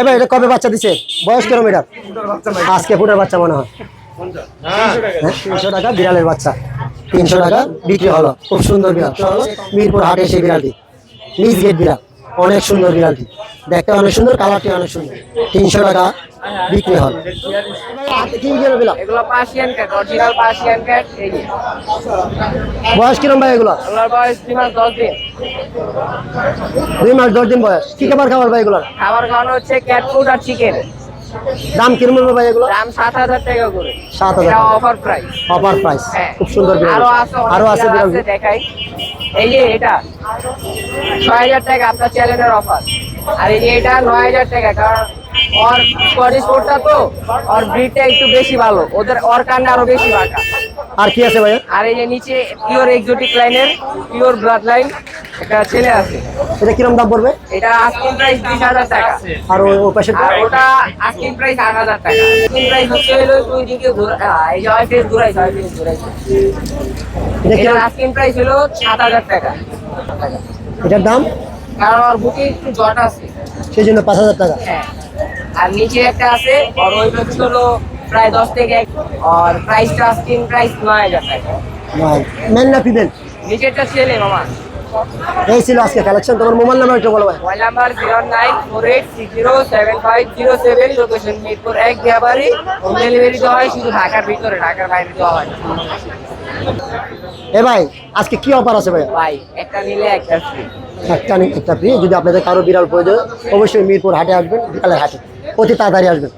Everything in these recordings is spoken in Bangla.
এবার এটা কবে বাচ্চা দিছে? বয়স কিরকম এটা? আজকে ফুটের বাচ্চা মনে হয়। 300 টাকা বিড়ালের বাচ্চা, 300 টাকা বিক্রি হলো। খুব সুন্দর বিড়াল, মিরপুর হাটে সেই বিড়ালটি, নিজ গেট বিড়াল, অনেক সুন্দর বিড়ালটি, দেখতে অনেক সুন্দর, কালারটি অনেক সুন্দর। 300 টাকা বিক্রি হল। কি বিড়াল? এগুলো Persian cat, original Persian cat. এই যে বয়স কিরম ভাই এগুলো? এগুলোর বয়স 2 মাস 10 দিন। 2 মাস 10 দিন বয়স। কি খাবার খাবার ভাই এগুলো? খাবার খাওয়ানো হচ্ছে ক্যাট ফুড আর চিকেন। দাম কিরম বলবো ভাই এগুলো? দাম 7000 টাকা করে। 7000 এটা টাকা অফার প্রাইস। Offer price. খুব সুন্দর বিড়াল। আরো আছে বিড়াল দেখাই। এই যে এটা 6000 টাকা আপনার চ্যানেলের অফার। আর এই যে এটা 9000 টাকা, কারণ ওর স্কটিশ ফোর্ডটা তো ওর ব্রিডটা একটু বেশি ভালো, ওর কান্না আরো বেশি বাঁকা। আর কি আছে ভাই? আর এই যে নিচে পিওর এক্সোটিক লাইনের, পিওর ব্লাড লাইন একটা ছেলে আছে। এটা কিরম দাম পড়বে? এটা আস্কিং প্রাইস 20000 টাকা। আর ওই পাশে ওটা আস্কিং প্রাইস 8000 টাকা। আস্কিং প্রাইস হচ্ছে হলো দুই দিকে এই যে ফেস ঘুরাইছে। এটা আস্কিং প্রাইস হলো 7000 টাকা। এটার দাম? কারণ ওর বুকে একটু জট আছে, সেই জন্য 5000 টাকা। হ্যাঁ। আর নিচে একটা আছে, আর ওই হচ্ছে হলো প্রায় 10 থেকে 1, আর প্রাইসটা আস্কিং প্রাইস 9000 টাকা। মেন না ফিমেল? নিচেরটা ছেলে মামা। এই ছিল আজকে কালেকশন। তোমার মোবাইল নাম্বার একটু বলো ভাই। Mobile number 0948607507, location Mirpur 1 Diabari. Home delivery দেওয়া হয় শুধু ঢাকার ভিতরে, ঢাকার বাইরে দেওয়া হয় না। এ ভাই আজকে কি অফার আছে ভাই? ভাই একটা নিলে একটা ফ্রি। একটা ফ্রি। যদি আপনাদের কারো বিড়াল প্রয়োজন, অবশ্যই মিরপুর হাটে আসবেন, বিকালের হাটে অতি তাড়াতাড়ি আসবেন।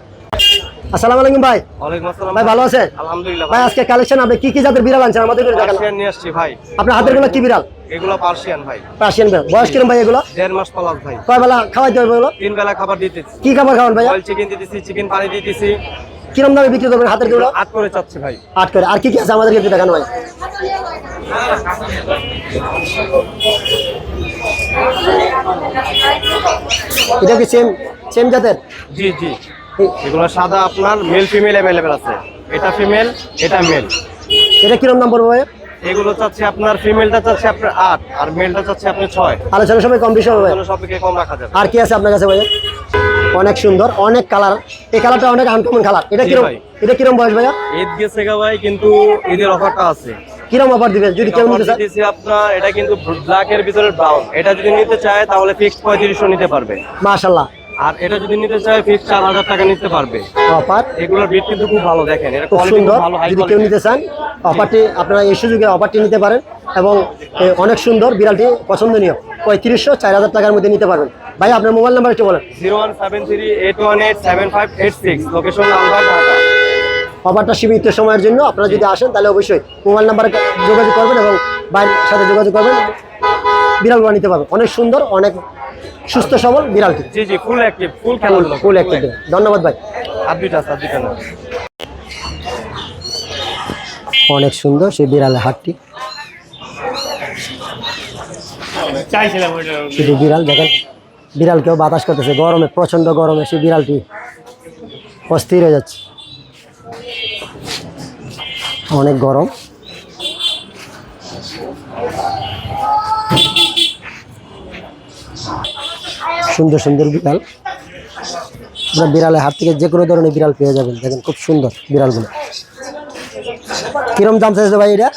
আসসালামু আলাইকুম ভাই। ওয়ালাইকুম আসসালাম ভাই, ভালো আছেন? আলহামদুলিল্লাহ ভাই আজকে কালেকশন আপনি কি কি জাতের বিড়াল আনছেন আমাদের দেখান। পার্সিয়ান নিয়ে আসছি ভাই। আপনার হাতের গুলো কি বিড়াল? এগুলো পার্সিয়ান ভাই। পার্সিয়ান বিড়াল। বয়স কিরম ভাই এগুলো? 1.5 মাস প্লাস ভাই। কয় বেলা খাওয়াইতে হবে এগুলো? 3 বেলা খাবার দিতেছি। কি খাবার খাওয়ান ভাই? বয়েল চিকেন দিতেছি, চিকেন পানি দিতেছি। কিরম দামে বিক্রি করবেন হাতের গুলো? 8 করে চাচ্ছি ভাই। 8 করে। আর কি কি আছে আমাদেরকে একটু দেখান ভাই। এটা কি সেম জাতের? জি জি, এগুলো সাদা আপনার মেল ফিমেল अवेलेबल আছে। এটা ফিমেল, এটা মেল। এটা কিরম দাম পড়বে ভাই? এগুলো চাচ্ছি আপনার ফিমেলটা চাচ্ছি আপনার 8 আর মেলটা চাচ্ছি আপনি 6। আলোচনা সময় কম বেশি হবে ভাই? এগুলো সবকে কম রাখা যাবে। আর কি আছে আপনার কাছে ভাই? অনেক সুন্দর, অনেক কালার। এই কালারটা অনেক আনকমন কালার। এটা কিরম? এটা কিরম বয়স ভাইয়া? ঈদ গেছে গা ভাই, কিন্তু ঈদের অফারটা আছে। কিরম অফার দিবেন যদি কেউ নিতে চায়? দিতেছি আপনার, এটা কিন্তু ব্ল্যাক এর ভিতরে ব্রাউন। এটা যদি নিতে চায় তাহলে ফিক্সড 3500 নিতে পারবে। মাশাআল্লাহ। আর এটা যদি নিতে চায় ফিক্সড 4000 টাকা নিতে পারবে। অফার এগুলোর ব্রিড কিন্তু খুব ভালো, দেখেন এটা খুব কোয়ালিটি সুন্দর। ভালো, হাই যদি কেউ কোয়ালিটি। নিতে চান অফারটি আপনারা এই সুযোগে অফারটি নিতে পারেন এবং অনেক সুন্দর বিড়ালটি পছন্দনীয়। 3500 4000 টাকার মধ্যে নিতে পারবেন। ভাই আপনার মোবাইল নাম্বার একটু বলেন। 01738187586, লোকেশন লালবাগ, ঢাকা। অফারটা সীমিত সময়ের জন্য। আপনারা যদি আসেন তাহলে অবশ্যই মোবাইল নাম্বারে যোগাযোগ করবেন এবং ভাইয়ের সাথে যোগাযোগ করবেন, বিড়ালগুলো নিতে পারবেন। অনেক সুন্দর, অনেক সুস্থ সবল বিড়ালটি। জি জি, ফুল অ্যাক্টিভ, ফুল খেলাধুলা, ফুল অ্যাক্টিভ। ধন্যবাদ ভাই। আর দুইটা না। অনেক সুন্দর সেই বিড়ালের হাটটি। শুধু বিড়াল দেখেন, বিড়ালকেও বাতাস করতেছে গরমে, প্রচন্ড গরমে সেই বিড়ালটি অস্থির হয়ে যাচ্ছে। অনেক গরম। সুন্দর সুন্দর বিড়াল। বিড়ালের হাট থেকে যে কোনো ধরনের বিড়াল পেয়ে যাবেন। দেখেন খুব সুন্দর বিড়ালগুলো। কিরম দাম চাইছে ভাই? এটা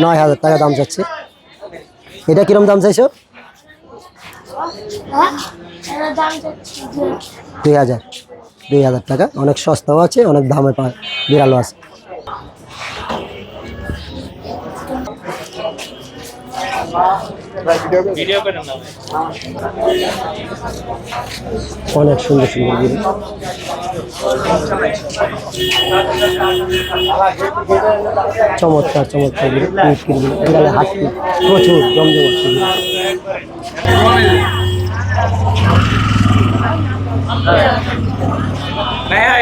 9000 টাকা দাম চাচ্ছে। এটা কিরম দাম চাইছো? 2000 টাকা। অনেক সস্তাও আছে, অনেক দামে বিড়ালও আছে। অনেক সুন্দর সুন্দর বিড়াল। চমৎকার চমৎকার বিড়ালের হাটটি প্রচুর জমজমাট।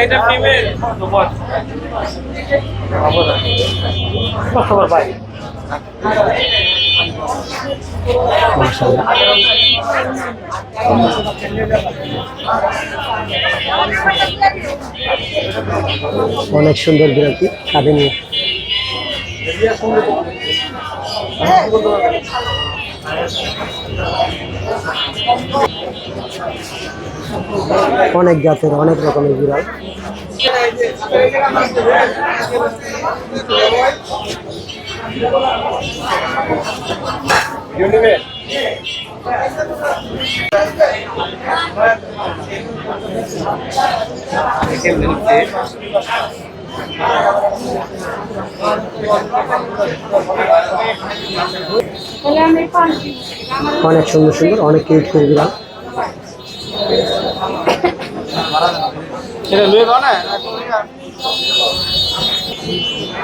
এটা ফিমেল। অনেক সুন্দর বিড়ালটি কাঁধে নিয়ে। অনেক জাতের অনেক রকমের বিড়াল। অনেক সুন্দর সুন্দর অনেক কিউট কিউট বিড়াল।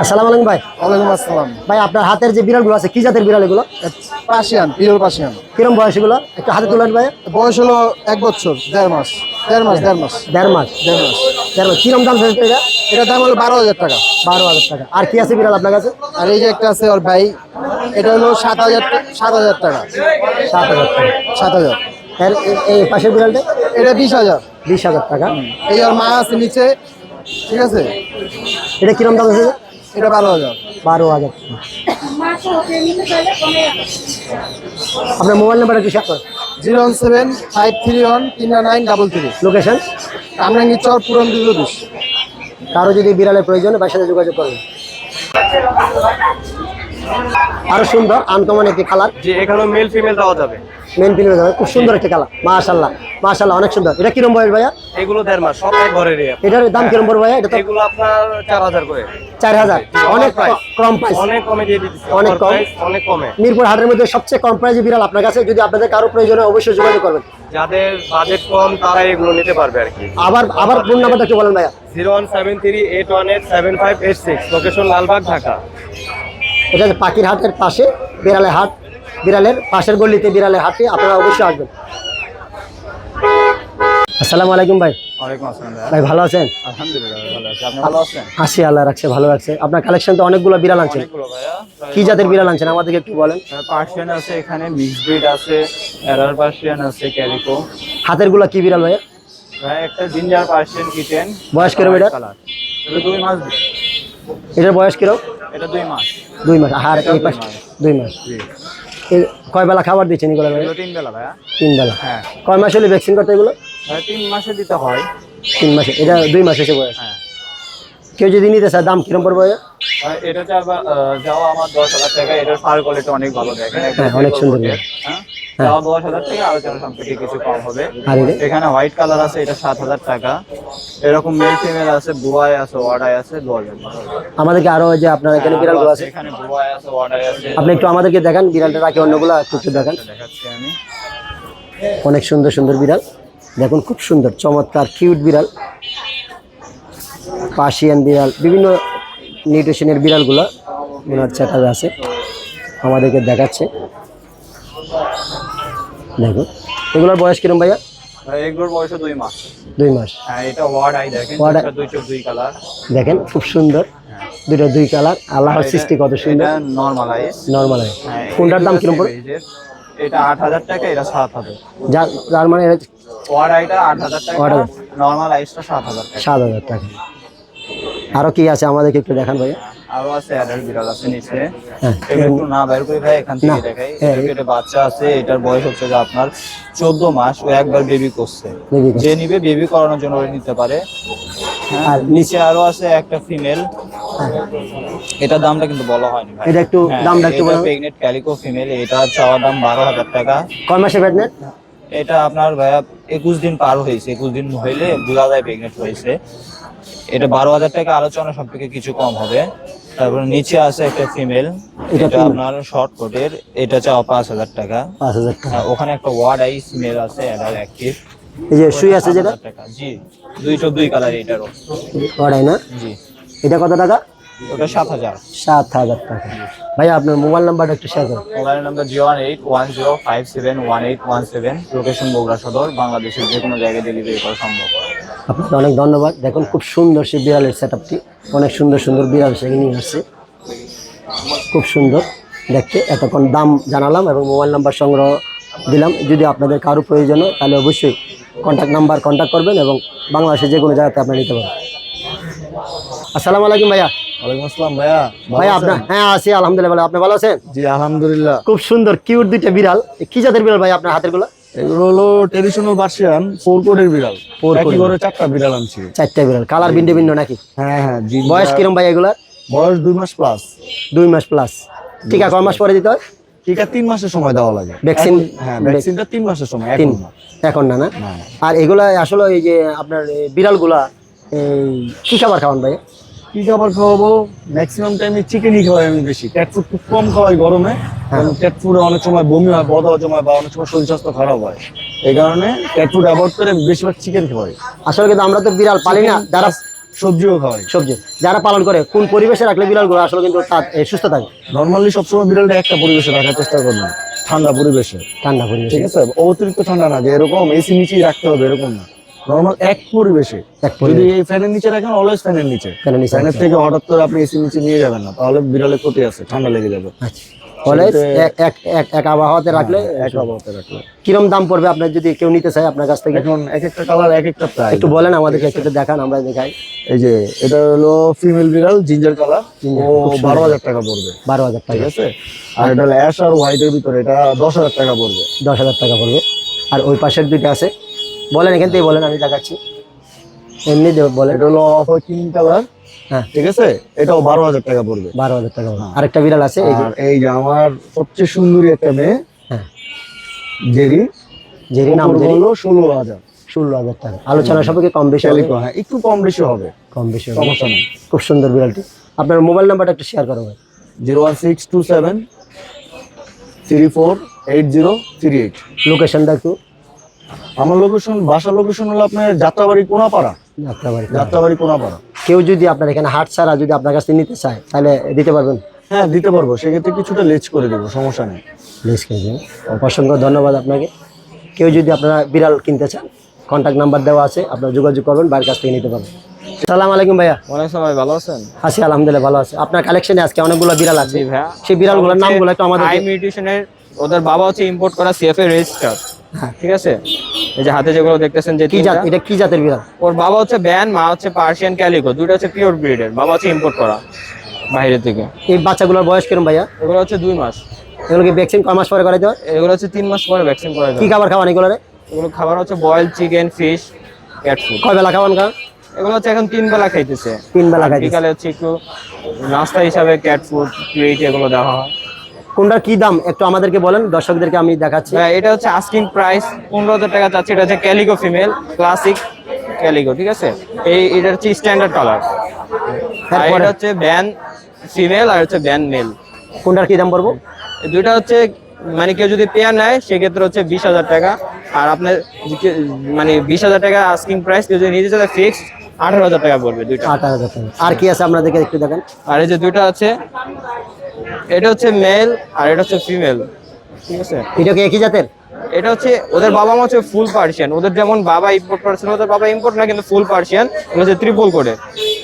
আসসালামু আলাইকুম ভাই। ওয়ালাইকুম আসসালাম। ভাই আপনার হাতের যে বিড়ালগুলো আছে কি জাতের বিড়াল এগুলো? Persian, pure Persian. কিরম বয়স এগুলো একটু হাতে তুলেন ভাই। বয়স হলো 1 বছর, 1.5 মাস। 1.5 মাস। 1.5 মাস। 1.5 মাস। 1.5 মাস। কিরম দাম চাইছে এটা? এটার দাম হলো 12,000 টাকা। 12,000 টাকা। আর কি আছে বিড়াল আপনার কাছে? আর এই যে একটা আছে ওর ভাই, এটা হলো 7,000 টাকা। 7,000 টাকা। 7,000। আর এই পাশের বিড়ালটা? এটা 20,000। 20,000 টাকা। এই ওর মা আছে নিচে, ঠিক আছে। এটা কিরম দাম আছে? এটা 12,000। 12,000 টাকা। আপনার মোবাইল নাম্বারটা কি শেয়ার করেন? 017-531-3933। লোকেশন? কামরাঙ্গি চর, পুরন দুর্গদুষ। কারো যদি বিড়ালের প্রয়োজন হয় ভাইয়ের সাথে যোগাযোগ করবেন। আরো সুন্দর আনকমন একটি কালার। যে এখানেও মেল ফিমেল দেওয়া যাবে। মেন ফিল্মে যাবে, খুব সুন্দর একটি কালার। মাশাআল্লাহ মাশাআল্লাহ, অনেক সুন্দর। এটা কিরম বয়স ভাইয়া? এগুলো 1.5 মাস, সব এক ঘরেরই। এটার দাম কিরম পড়বে ভাইয়া? এটা তো এগুলো আপনার 4,000 করে। 4,000। অনেক price। কম প্রাইস। অনেক কমে দিয়ে দিচ্ছি। অনেক কম। অনেক কমে। মিরপুর হাটের মধ্যে সবচেয়ে কম প্রাইসে বিড়াল আপনার কাছে। যদি আপনাদের কারো প্রয়োজন হয় অবশ্যই যোগাযোগ করবেন। যাদের বাজেট কম তারা এগুলো নিতে পারবে আর কি। আবার ফোন নাম্বারটা একটু বলেন ভাইয়া। 01738187586, লোকেশন লালবাগ, ঢাকা। এটা হচ্ছে পাখির হাটের পাশে বিড়ালের হাট, বিড়ালের পাশের গলিতে বিড়ালের হাটে আপনারা অবশ্যই আসবেন। আসসালামু আলাইকুম ভাই। ওয়ালাইকুম আসসালাম। ভাই ভালো আছেন? আলহামদুলিল্লাহ ভালো আছি। আপনি ভালো আছেন? আছি, আল্লাহ রাখছে, ভালো রাখছে। আপনার কালেকশন তো অনেকগুলো বিড়াল আনছেন। কি জাতের বিড়াল আনছেন আমাদেরকে একটু বলেন। পার্সিয়ান আছে, এখানে মিক্সড ব্রিড আছে, এরার পার্সিয়ান আছে, ক্যালিকো। হাতের গুলা কি বিড়াল ভাইয়া? ভাই একটা জিঞ্জার পার্সিয়ান কিটেন। বয়স কিরম এটা? এটা 2 মাস। এটার বয়স কিরম? এটা 2 মাস। 2 মাস। আর এই পাশে 2 মাস। এই কয় বেলা খাবার দিচ্ছেন এগুলো ভাইয়া? এগুলো 3 বেলা ভাইয়া। 3 বেলা। হ্যাঁ। কয় মাস হলে ভ্যাকসিন করতে এগুলো? ভাই 3 মাসে দিতে হয়। 3 মাসে। এটা 2 মাস এসে বয়স। হ্যাঁ। কেউ যদি নিতে চায় দাম কিরম পড়বে ভাইয়া? ভাই এটা যাওয়া আমার 10,000 টাকা। এটার ফার কোয়ালিটি অনেক ভালো, দেখেন হ্যাঁ, অনেক সুন্দর। হ্যাঁ। যাওয়া 10,000 টাকা, আলোচনা সম্পর্কে কিছু কম হবে। আর এটা? এখানে হোয়াইট কালার আছে, এটা 7,000 টাকা। এরকম মেল ফিমেল আছে, বুয়াই আছে, ওয়ার্ডাই আছে, 2,000 টাকা। আমাদেরকে আরো যে আপনার এখানে বিড়ালগুলো আছে, এখানে বুয়াই আছে, ওয়ার্ডাই আছে। আপনি একটু আমাদেরকে দেখান বিড়ালটা রাখি, অন্যগুলো একটু দেখান। দেখাচ্ছি আমি। অনেক সুন্দর সুন্দর বিড়াল দেখুন, খুব সুন্দর চমৎকার কিউট বিড়াল, পার্সিয়ান বিড়াল, বিভিন্ন নিউট্রিশনের বিড়ালগুলো ওনার চ্যাটারে আছে, আমাদেরকে দেখাচ্ছে। দেখুন এগুলোর বয়স কিরম ভাইয়া? ভাই এগুলোর বয়স 2 মাস। 2 মাস। হ্যাঁ, এটা ওয়ার্ডাই, দেখেন Ward eye। এটা 2 কালার। দেখেন খুব সুন্দর, দুটো 2 কালার, আল্লাহর সৃষ্টি কত সুন্দর। এটা নরমালাইজ। নর্মাল। হ্যাঁ, কোনটার দাম কিরম পড়ে? এটা 8,000 টাকা, এটা 7,000। যার মানে ওয়ার্ডাইটা 8,000 টাকা, Ward eye। নরমালাইজটা 7,000 টাকা। 7,000 টাকা। আরো কি আছে আমাদেরকে একটু দেখান ভাইয়া। আরো আছে, অ্যাডাল্ট বিড়াল আছে নিচে। হ্যাঁ। এটা একটু না বের করে ভাই, এখান থেকে না। দেখাই। হ্যাঁ। এটা বাচ্চা আছে, এটার বয়স হচ্ছে যে আপনার 14 মাস। ও একবার বেবি করছে। Baby করছে। যে নিবে বেবি করানোর জন্য ওই নিতে পারে। হ্যাঁ, আর নিচে আরো আছে একটা ফিমেল। এটার দামটা কিন্তু বলা হয়নি ভাই। এটা একটু দামটা একটু বলুন। প্রেগনেন্ট ক্যালিকো ফিমেল, এটা চাওয়ার দাম 12,000 টাকা। কয় মাসে প্রেগনেন্ট? এটা আপনার ভাইয়া 21 দিন পার হয়েছে, 21 দিন হইলে বোঝা যায় প্রেগনেন্ট হয়েছে। এটা 12,000 টাকা, আলোচনা সম্পর্কে কিছু কম হবে। তারপর নিচে আছে একটা ফিমেল, এটা এটা female। আপনার শর্ট কোটের, এটা চাওয়া 5,000 টাকা। 5,000 টাকা। আর ওখানে একটা ওয়ার্ড আই ফিমেল আছে, অ্যাডাল্ট অ্যাক্টিভ। এই যে শুই আছে যেটা 7,000 টাকা। জি, 2 কালার এটারও। ওটাই না? জি, এটা কত টাকা? ওটা 7,000। 7,000 টাকা। ভাইয়া আপনার মোবাইল নাম্বারটা একটু শেয়ার করুন। মোবাইল নাম্বার 01810571817, লোকেশন বগুড়া সদর, বাংলাদেশের যে কোনো জায়গায় ডেলিভারি করা সম্ভব। আপনাকে অনেক ধন্যবাদ। দেখুন খুব সুন্দর সেই বিড়ালের সেটআপটি, অনেক সুন্দর সুন্দর বিড়াল সেখানে নিয়ে আসছে, খুব সুন্দর দেখতে। এতক্ষণ দাম জানালাম এবং মোবাইল নাম্বার সংগ্রহ দিলাম। যদি আপনাদের কারো প্রয়োজন হয় তাহলে অবশ্যই কন্ট্যাক্ট করবেন এবং বাংলাদেশের যে কোনো জায়গাতে আপনারা নিতে পারেন। আসসালামু আলাইকুম ভাইয়া। ওয়ালাইকুম আসসালাম ভাইয়া। ভাই আপনার, হ্যাঁ আছি আলহামদুলিল্লাহ ভালো। আপনি ভালো আছেন? জি আলহামদুলিল্লাহ। খুব সুন্দর কিউট দুইটা বিড়াল। কি জাতের বিড়াল ভাই আপনার হাতের গুলো? এগুলো হলো ট্রেডিশনাল পার্সিয়ান 4 কোটের বিড়াল। Four একই coat। ঘরে 4টা বিড়াল আনছি। চারটা বিড়াল, কালার ভিন্ন ভিন্ন নাকি? হ্যাঁ হ্যাঁ জি। বয়স কিরম ভাই এগুলার? বয়স 2 মাস প্লাস। 2 মাস প্লাস। টিকা কয় মাস পরে দিতে হয়? টিকা 3 মাসের সময় দেওয়া লাগে। ভ্যাকসিন? হ্যাঁ ভ্যাকসিনটা 3 মাসের সময়, তিন, এখন না। এখন না না? না। আর এগুলা আসলে এই যে আপনার বিড়ালগুলা এই কি খাবার খাওয়ান ভাই? কি খাবার খাওয়াবো? ম্যাক্সিমাম টাইমে চিকেনই খাওয়াই আমি বেশি। ক্যাট ফুড খুব কম খাওয়াই গরমে, কারণ ক্যাট ফুডে অনেক সময় বমি হয়, বদহজম জমা, বা অনেক সময় শরীর স্বাস্থ্য খারাপ হয়। এই কারণে ক্যাট ফুড অ্যাভয়েড করে বেশিরভাগ চিকেন খাওয়াই। আসলে কিন্তু আমরা তো বিড়াল পালি না, যারা সবজিও খাওয়াই। সবজি যারা পালন করে কোন পরিবেশে রাখলে বিড়ালগুলো আসলে কিন্তু সুস্থ থাকে? নর্মালি সবসময় বিড়ালটা একটা পরিবেশে রাখার চেষ্টা করবেন, ঠান্ডা পরিবেশে। ঠান্ডা পরিবেশে। ঠিক আছে, অতিরিক্ত ঠান্ডা না যে এরকম এসি নিচেই রাখতে হবে এরকম না, নর্মাল এক পরিবেশে। এক পরিবেশে। যদি এই ফ্যানের নিচে রাখেন অলওয়েজ ফ্যানের নিচে। ফ্যানের নিচে ফ্যানের থেকে হঠাৎ করে আপনি এসি নিচে নিয়ে যাবেন না, তাহলে বিড়ালের ক্ষতি আছে, ঠান্ডা লেগে যাবে। আচ্ছা, বলে এক আবহাওয়াতে রাখলে এক অবস্থায় রাখলে। কিরম দাম পড়বে আপনার যদি কেউ নিতে চায় আপনার কাছ থেকে? এখন এক একটা কালার এক একটা প্রাইস। একটু বলেন আমাদেরকে, একটু দেখান, আমরা দেখাই। এই যে এটা হলো ফিমেল বিড়াল জিঞ্জার কালার, ও 12,000 টাকা পড়বে। 12,000 টাকা। ঠিক আছে, আর এটা হলো অ্যাশ আর হোয়াইটের ভিতরে, এটা 10,000 টাকা পড়বে। 10,000 টাকা পড়বে। আর ওই পাশের দুইটা আছে, বলেন এখান থেকে বলেন, আমি দেখাচ্ছি। এমনি বলেন। এটা হলো অফ হোয়াইট কালার, হ্যাঁ ঠিক আছে, এটাও 12,000 টাকা পড়বে। 12,000 টাকা পড়বে। আরেকটা বিড়াল আছে এই যে, আর এই যে আমার সবচেয়ে সুন্দরী একটা মেয়ে, হ্যাঁ জেরি, জেরি নাম, জেরি, হলো 16,000। 16,000 টাকা। আলোচনা সাপেক্ষে কম বেশি হবে? ক্যালিকো, হ্যাঁ একটু কম বেশি হবে, কম বেশি হবে, সমস্যা নেই। খুব সুন্দর বিড়ালটি। আপনার মোবাইল নাম্বারটা একটু শেয়ার করো ভাই। 01627 348038। লোকেশনটা একটু। আমার লোকেশন, বাসা লোকেশন হলো আপনার যাত্রাবাড়ি কোনাপাড়া। যাত্রাবাড়ি। যাত্রাবাড়ি কোনাপাড়া। কেউ যদি আপনার এখানে হাট ছাড়া যদি আপনার কাছে নিতে চায় তাহলে দিতে পারবেন? হ্যাঁ দিতে পারবো, সেক্ষেত্রে কিছুটা লেজ করে দেবো, সমস্যা নেই। Please KG. অসংখ্য ধন্যবাদ আপনাকে। কেউ যদি আপনারা বিড়াল কিনতে চান, কন্ট্যাক্ট নাম্বার দেওয়া আছে, আপনারা যোগাযোগ করবেন, বাইরের কাছ থেকে নিতে পারবেন। আসসালামু আলাইকুম ভাইয়া। অনেক সময় ভালো আছেন? আছি আলহামদুলিল্লাহ ভালো আছে। আপনার কালেকশনে আজকে অনেকগুলো বিড়াল আছে। জি ভাইয়া। সেই বিড়ালগুলোর নামগুলো একটু আমাদের। হাই মিউটেশনের, ওদের বাবা হচ্ছে ইম্পোর্ট করা সিএফএ রেজিস্টার। হ্যাঁ। ঠিক আছে, এই যে হাতে যেগুলো দেখতেছেন যে কি জাত, তিনটা, এটা কি জাতের বিড়াল? ওর বাবা হচ্ছে ব্যান, মা হচ্ছে পার্সিয়ান ক্যালিকো, দুটো হচ্ছে পিওর ব্রিডের, বাবা হচ্ছে ইম্পোর্ট করা বাইরে থেকে। এই বাচ্চাগুলোর বয়স কিরম ভাইয়া? এগুলো হচ্ছে 2 মাস। এগুলোকে ভ্যাকসিন কয় মাস পরে করাইতে হয়? এগুলো হচ্ছে 3 মাস পরে ভ্যাকসিন করা কি যায়। খাবার খাওয়ান এগুলোরে? এগুলো খাবার হচ্ছে boil chicken, fish, cat food. কয় বেলা খাওয়ান খান? এগুলো হচ্ছে এখন 3 বেলা খাইতেছে। 3 বেলা আর খাইতেছে। বিকালে হচ্ছে একটু নাস্তা হিসাবে ক্যাট ফুড, ট্রিট এগুলো দেওয়া হয়। কোনটার কি দাম একটু আমাদেরকে বলেন, দর্শকদেরকে আমি দেখাচ্ছি। ভাই, এটা হচ্ছে আস্কিং প্রাইস 15,000 টাকা চাচ্ছি। এটা হচ্ছে ক্যালিকো ফিমেল, ক্লাসিক ক্যালিকো। ঠিক আছে, এটা হচ্ছে স্ট্যান্ডার্ড কালার। আর এটা হচ্ছে ব্যান ফিমেল আর হচ্ছে ব্যান মেল। কোনটার কি দাম পড়বো? এই দুইটা হচ্ছে মানে কেউ যদি পেয়ার নেয় সেক্ষেত্রে হচ্ছে 20,000 টাকা। আর আপনার মানে 20,000 টাকা আস্কিং প্রাইস, কেউ যদি নিজে সাথে ফিক্সড 18,000 টাকা পড়বে দুইটা। 8,000 টাকা। আর কি আছে আপনাদেরকে একটু দেখেন। আর এই যে দুইটা আছে, এটা হচ্ছে মেল আর এটা হচ্ছে ফিমেল। ঠিক আছে, এটা কি একই জাতের? এটা হচ্ছে ওদের বাবা মা হচ্ছে ফুল পার্সিয়ান। ওদের যেমন বাবা ইম্পোর্ট করেছিল, ওদের বাবা ইম্পোর্ট না কিন্তু ফুল পার্সিয়ান, এগুলো হচ্ছে ট্রিপল করে।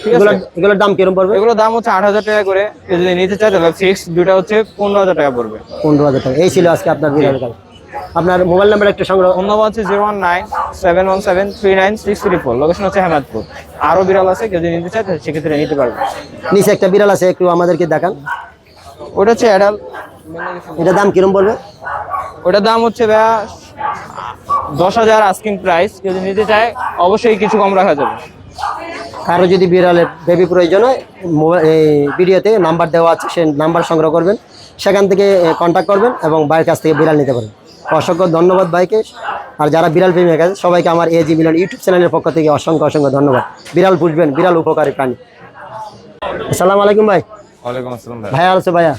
ঠিক আছে, এগুলোর দাম কিরকম পড়বে? এগুলোর দাম হচ্ছে 8,000 টাকা করে। কেউ যদি নিতে চায় তাহলে ফিক্স দুইটা হচ্ছে 15,000 টাকা পড়বে। 15,000 টাকা। এই ছিল আজকে আপনার বিড়াল কাল। আপনার মোবাইল নাম্বার একটু সংগ্রহ। ফোন নাম্বার হচ্ছে 019-717-39634। লোকেশন হচ্ছে হেমাদপুর। আরো বিড়াল আছে, কেউ যদি নিতে চায় তাহলে সেক্ষেত্রে নিতে পারবে। নিচে একটা বিড়াল আছে, একটু আমাদেরকে দেখান। ওটা হচ্ছে অ্যাডাল্ট। এটার দাম কিরম পড়বে? ওটার দাম হচ্ছে ভাইয়া 10,000 আস্কিং প্রাইস। কেউ যদি নিতে চায় অবশ্যই কিছু কম রাখা যাবে। কারো যদি বিড়ালের বেবি প্রয়োজন হয়, এই ভিডিওতে নাম্বার দেওয়া আছে, সে নাম্বার সংগ্রহ করবেন, সেখান থেকে কন্ট্যাক্ট করবেন এবং ভাইয়ের কাছ থেকে বিড়াল নিতে পারেন। অসংখ্য ধন্যবাদ ভাইকে। আর যারা বিড়াল প্রেমী আছে সবাইকে আমার এজি মিলন ইউটিউব চ্যানেলের পক্ষ থেকে অসংখ্য ধন্যবাদ। বিড়াল পুষবেন, বিড়াল উপকারী প্রাণী। আসসালামু আলাইকুম ভাই। ওয়ালাইকুম আসসালাম ভাই। ভাইয়া আছো? ভাইয়া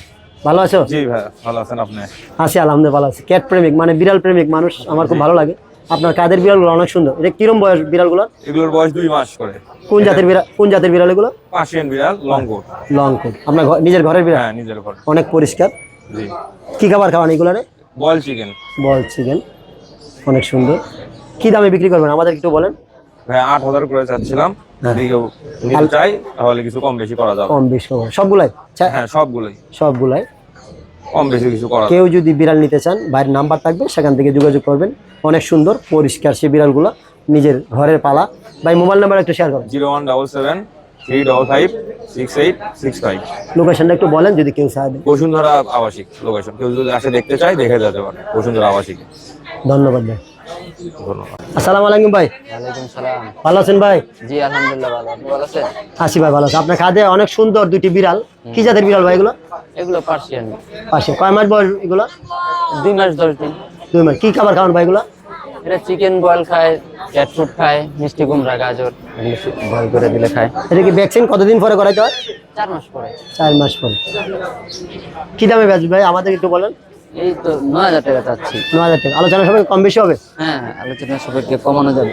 ভালো আছো? জি ভাই, ভালো আছেন আপনি? আছি আলহামদুলিল্লাহ ভালো আছি। ক্যাট প্রেমিক মানে বিড়াল প্রেমিক মানুষ আমার খুব ভালো লাগে। আপনার কাদের বিড়ালগুলো অনেক সুন্দর। এটা কিরম বয়স বিড়ালগুলো? এগুলোর বয়স 2 মাস করে। কোন জাতের বিড়াল? কোন জাতের বিড়াল এগুলো? পার্সিয়ান বিড়াল, লং কোট। Long coat. আপনার নিজের ঘরের বিড়াল? হ্যাঁ, নিজের ঘর। অনেক পরিষ্কার। জি। কি খাবার খাওয়ান এগুলারে? Boil chicken. বল চিকেন। অনেক সুন্দর। কি দামে বিক্রি করবেন আমাদের একটু বলেন। ভাই 8,000 করে চাচ্ছিলাম, হ্যাঁ। যদি কেউ নিতে চাই তাহলে কিছু কম বেশি করা যাবে। কম বেশি হবে সবগুলাই? হ্যাঁ, সবগুলোই সবগুলাই। কম বেশি কিছু করা যাবে। কেউ যদি বিড়াল নিতে চান, বাইরের নাম্বার থাকবে, সেখান থেকে যোগাযোগ করবেন। অনেক সুন্দর পরিষ্কার সেই বিড়ালগুলো, নিজের ঘরের পালা। ভাই মোবাইল নাম্বার একটু শেয়ার করুন। 0177 3556865। লোকেশনটা একটু বলেন যদি কেউ চায়। বসুন্ধরা আবাসিক লোকেশন, কেউ যদি আসে দেখতে চায় দেখে যেতে পারে বসুন্ধরা আবাসিক। ধন্যবাদ ভাই। ধন্যবাদ। আসসালামু আলাইকুম ভাই। ওয়ালাইকুম সালাম। ভালো আছেন ভাই? জি আলহামদুলিল্লাহ ভালো। আপনি ভালো আছেন? আছি ভাই, ভালো আছে। আপনার খাদে অনেক সুন্দর দুটি বিড়াল, কি জাতের বিড়াল ভাই এগুলো? এগুলো পার্সিয়ান। পাশে কয় মাস বয়স এগুলো? 2 মাস 10 দিন। 2 মাস। কি খাবার খাওয়ান ভাই এগুলো? এটা চিকেন বয়েল খায়, ক্যাট ফুড খায়, মিষ্টি কুমড়া, গাজর বয়েল করে দিলে খায়। এটা কি ভ্যাকসিন কতদিন পরে করাইতে হয়? 4 মাস পরে। 4 মাস পরে। কি দামে বেচবে ভাই আমাদের একটু বলেন। এই তো 9000 টাকা চাচ্ছি। 9000 টাকা। আলোচনা সবাই কম বেশি হবে? হ্যাঁ আলোচনা সাপেক্ষে কমানো যাবে।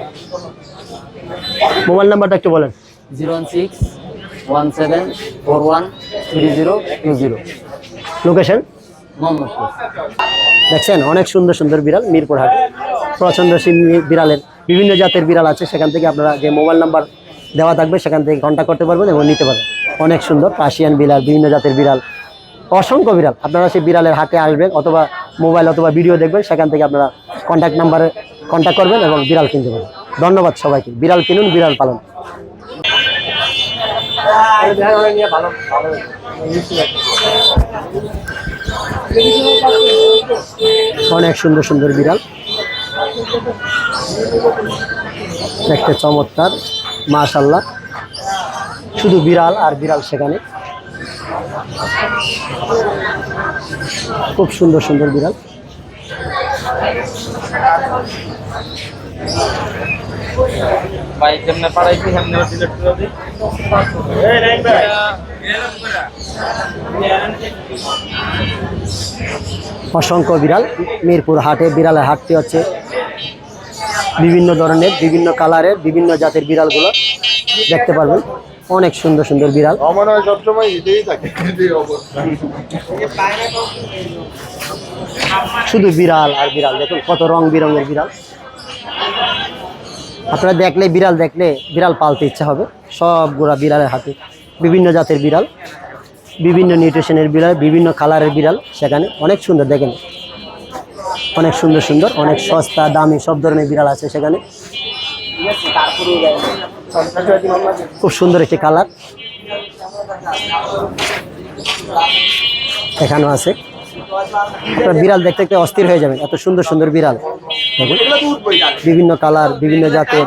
মোবাইল নাম্বারটা একটু বলেন। 01617413020। লোকেশন? মোহাম্মদপুর। দেখছেন অনেক সুন্দর সুন্দর বিড়াল মিরপুর হাটে। পছন্দসী বিড়ালের বিভিন্ন জাতের বিড়াল আছে, সেখান থেকে আপনারা যে মোবাইল নাম্বার দেওয়া থাকবে সেখান থেকে কন্ট্যাক্ট করতে পারবেন এবং নিতে পারবেন। অনেক সুন্দর পার্সিয়ান বিড়াল, বিভিন্ন জাতের বিড়াল, অসংখ্য বিড়াল। আপনারা সেই বিড়ালের হাটে আসবেন অথবা মোবাইল অথবা ভিডিও দেখবেন, সেখান থেকে আপনারা কন্ট্যাক্ট নাম্বারে কন্ট্যাক্ট করবেন এবং বিড়াল কিনতে পারবেন। ধন্যবাদ সবাইকে। বিড়াল কিনুন, বিড়াল পালন। অনেক সুন্দর সুন্দর বিড়াল, দেখতে চমৎকার, মাশাআল্লাহ। শুধু বিড়াল আর বিড়াল, সেখানে খুব সুন্দর সুন্দর বিড়াল। অসংখ্য বিড়াল মিরপুর হাটে। বিড়ালের হাটটি হচ্ছে বিভিন্ন ধরনের, বিভিন্ন কালারের, বিভিন্ন জাতের বিড়ালগুলো দেখতে পারবেন। অনেক সুন্দর সুন্দর বিড়াল। শুধু বিড়াল আর বিড়াল, দেখুন কত রং বেরঙের বিড়াল। আপনারা দেখলে বিড়াল দেখলে বিড়াল পালতে ইচ্ছা হবে। সবগুলা বিড়ালের হাতে বিভিন্ন জাতের বিড়াল, বিভিন্ন নিউট্রিশনের বিড়াল, বিভিন্ন কালারের বিড়াল। সেখানে অনেক সুন্দর, দেখেন অনেক সুন্দর সুন্দর, অনেক সস্তা দামি সব ধরনের বিড়াল আছে সেখানে। খুব সুন্দর একটি কালার এখানেও আছে। আপনার বিড়াল দেখতে দেখতে অস্থির হয়ে যাবেন, এত সুন্দর সুন্দর বিড়াল। দেখুন বিভিন্ন কালার, বিভিন্ন জাতের।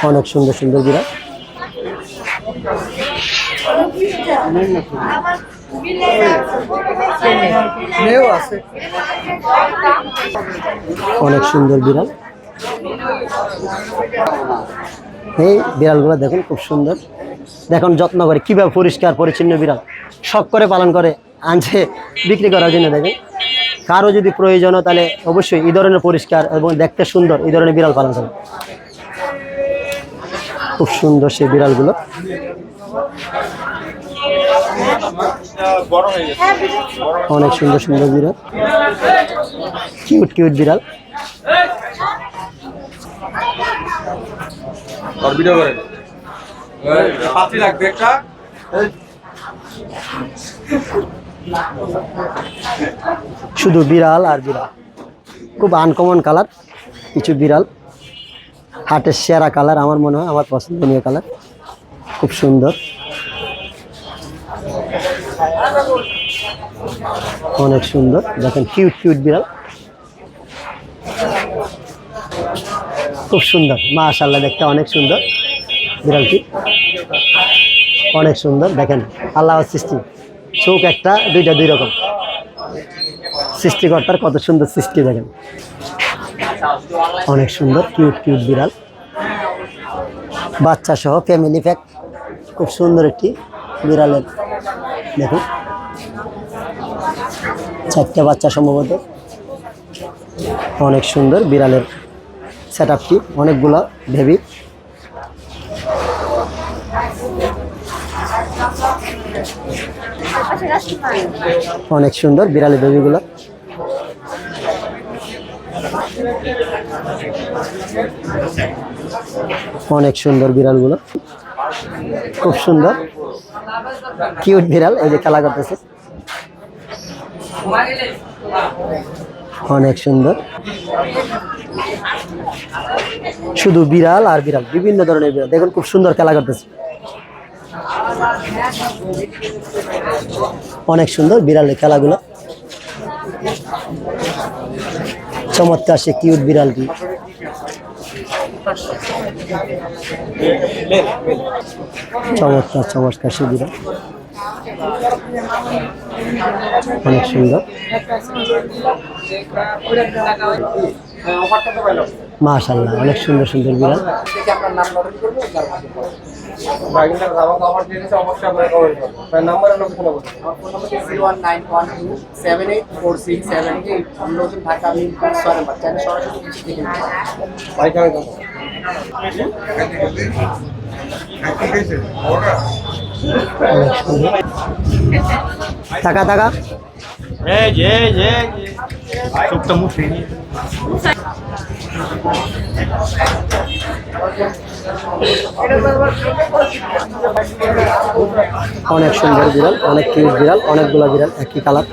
অনেক সুন্দর সুন্দর বিড়াল। অনেক সুন্দর বিড়াল। এই বিড়ালগুলো দেখুন খুব সুন্দর। দেখুন যত্ন করে কিভাবে পরিষ্কার পরিচ্ছন্ন বিড়াল শখ করে পালন করে আনছে বিক্রি করার জন্য। দেখেন কারো যদি প্রয়োজন হয় তাহলে অবশ্যই এই ধরনের পরিষ্কার এবং দেখতে সুন্দর এই ধরনের বিড়াল পালন করে। খুব সুন্দর সেই বিড়ালগুলো। অনেক সুন্দর সুন্দর বিড়াল, কিউট কিউট বিড়াল। শুধু বিড়াল আর বিড়াল। খুব আনকমন কালার কিছু বিড়াল, হাটের সেরা কালার আমার মনে হয়, আমার পছন্দনীয় কালার। খুব সুন্দর, অনেক সুন্দর। দেখেন কিউট কিউট বিড়াল, খুব সুন্দর, মাশাআল্লাহ দেখতে অনেক সুন্দর বিড়ালটি। অনেক সুন্দর, দেখেন আল্লাহর সৃষ্টি, চোখ একটা দুইটা দুই রকম। সৃষ্টিকর্তার কত সুন্দর সৃষ্টি, দেখেন অনেক সুন্দর কিউট কিউট বিড়াল, বাচ্চা সহ ফ্যামিলি প্যাক। খুব সুন্দর একটি বিড়ালের, দেখুন 4টে বাচ্চা সম্ভবত। অনেক সুন্দর বিড়ালের সেট আপটি, অনেকগুলা বেবি। অনেক সুন্দর বিড়ালের বেবিগুলো। অনেক সুন্দর বিড়ালগুলো, খুব সুন্দর কিউট বিড়াল। এই যে খেলা করতেছে। অনেক সুন্দর, শুধু বিড়াল আর বিড়াল, বিভিন্ন ধরনের বিড়াল। দেখুন খুব সুন্দর খেলা করতেছে, অনেক সুন্দর বিড়ালের খেলাগুলো। চমৎকার সে কিউট বিড়ালটি। চমৎকার চমৎকার সে বিড়াল, অনেক সুন্দর। মাশাআল্লাহ, অনেক সুন্দর সুন্দর বিড়াল। টাকা টাকা অনেক সুন্দর বিড়াল, অনেক কিউট বিড়াল, অনেকগুলো বিড়াল একই কালার।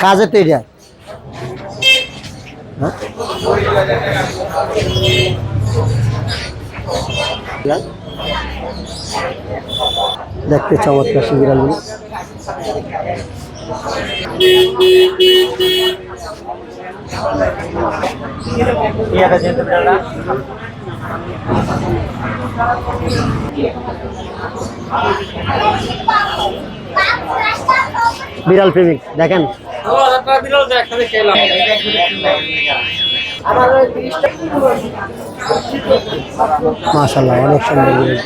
কাজের তো এটা দেখতে চমৎকার সে বিড়ালগুলো। বিড়াল প্রেমিক দেখেন, মাশাআল্লাহ অনেক সুন্দর বিড়াল।